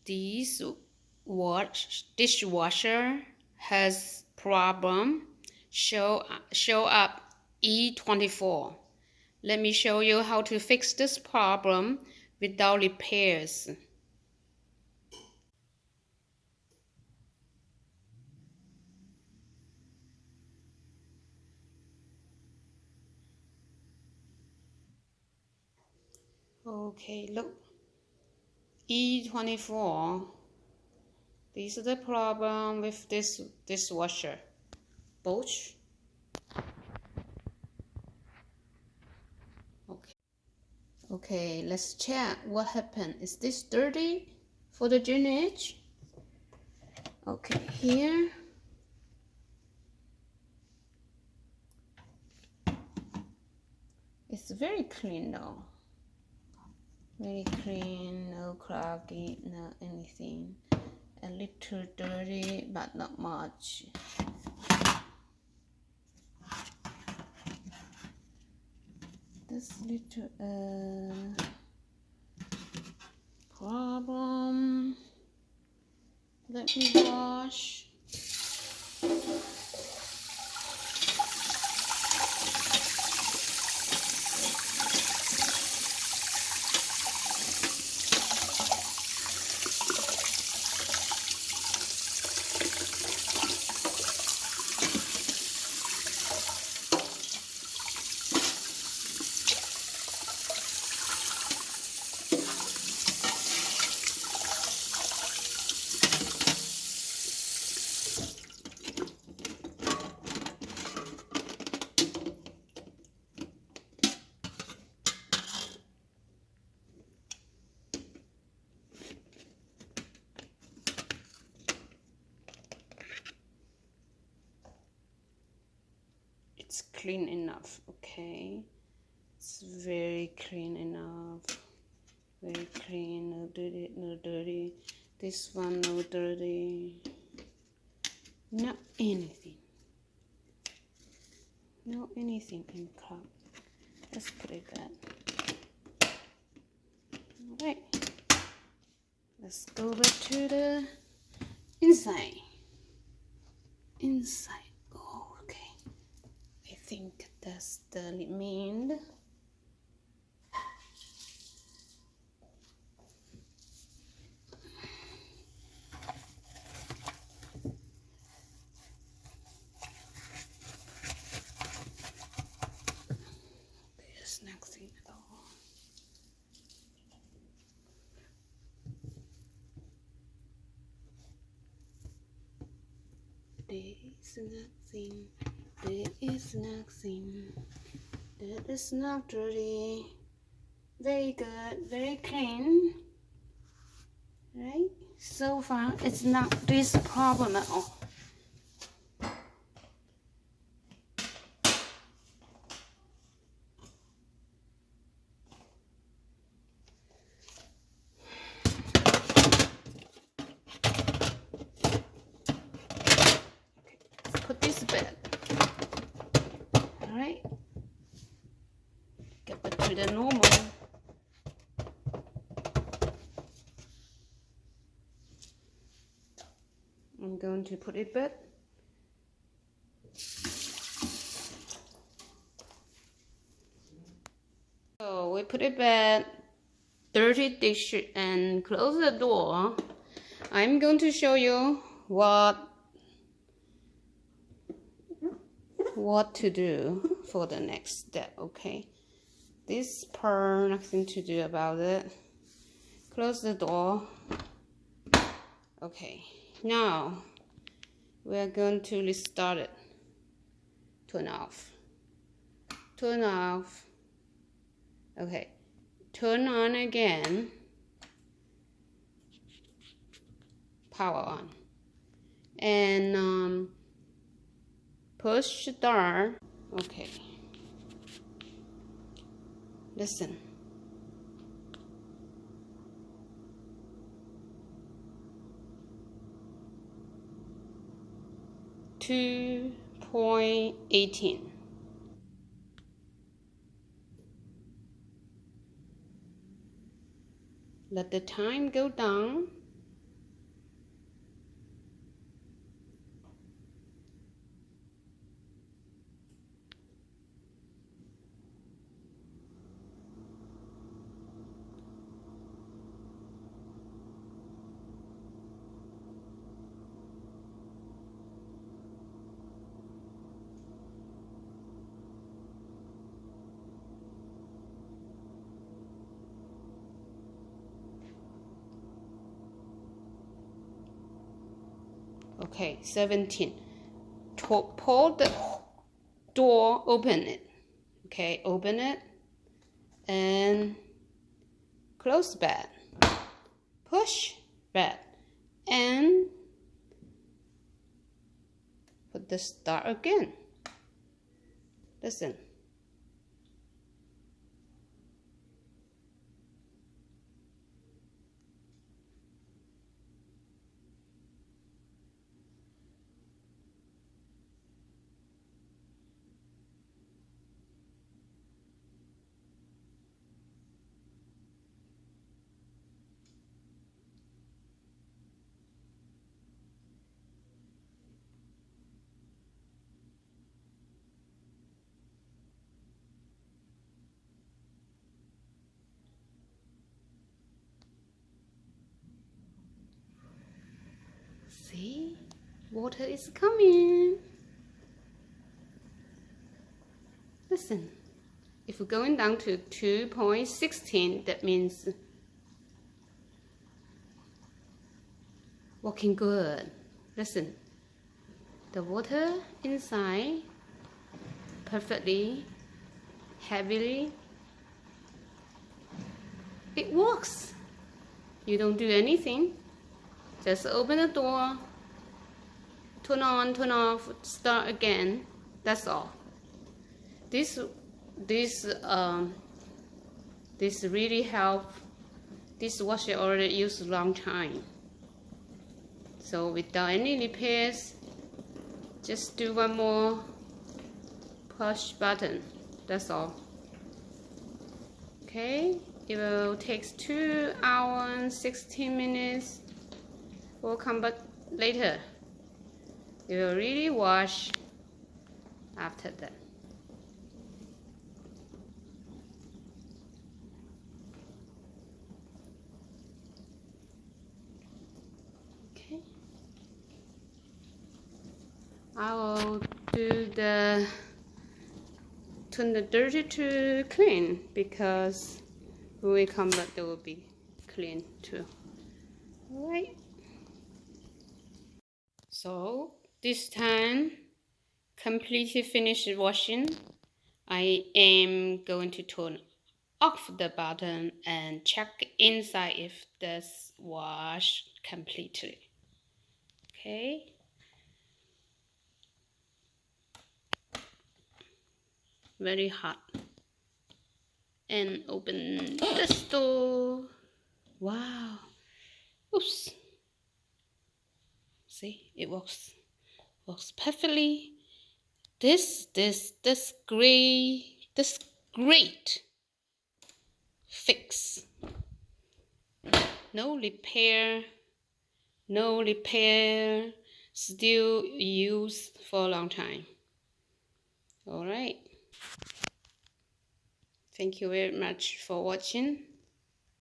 This dishwasher has problem. Show up E24. Let me show you how to fix this problem without repairs. Okay, look. E24. This is the problem with this dishwasher. BOSCH. Okay, let's check what happened. Is this dirty for the drainage? Okay, here. It's very clean though. Very clean, no cloudy, no anything. A little dirty, but not much. This little problem. Let me wash. It's clean enough, okay? It's very clean enough. Very clean, no dirty, no dirty. This one, no dirty. Not anything. No anything in cup. Let's put it back. Alright. Let's go back to the inside. Inside. Oh, okay. I think that's the remained. There's nothing at all. There is nothing. That is not dirty. Very good, very clean. Right? So far, it's not this problem at all. Put this back. Alright. Get back to the normal. I'm going to put it back. So we put it back. Dirty dish and close the door. I'm going to show you what to do for the next step, okay? This part, nothing to do about it. Close the door. Okay, now we're going to restart it. Turn off. Turn off. Okay, turn on again. Power on. And push start. Okay. Listen. .18. Let the time go down. Okay, 17. Pull the door, open it. Okay, open it and close back. Push back and put the start again. Listen. See? Water is coming. Listen. If we're going down to 2.16, that means working good. Listen. The water inside perfectly, heavily. It works. You don't do anything. Just open the door, turn on, turn off, start again. That's all. This really help. This washer already used a long time. So without any repairs, just do one more push button. That's all. Okay, it will take 2 hours and 16 minutes. We'll come back later. It will really wash after that. Okay. I will do the turn the dirty to clean, because when we come back they will be clean too. Alright. So this time completely finished washing. I am going to turn off the button and check inside if this wash completely. Okay. Very hot. And open the door. Wow. Oops. See, it works perfectly. This great fix. No repair, still used for a long time. All right. Thank you very much for watching.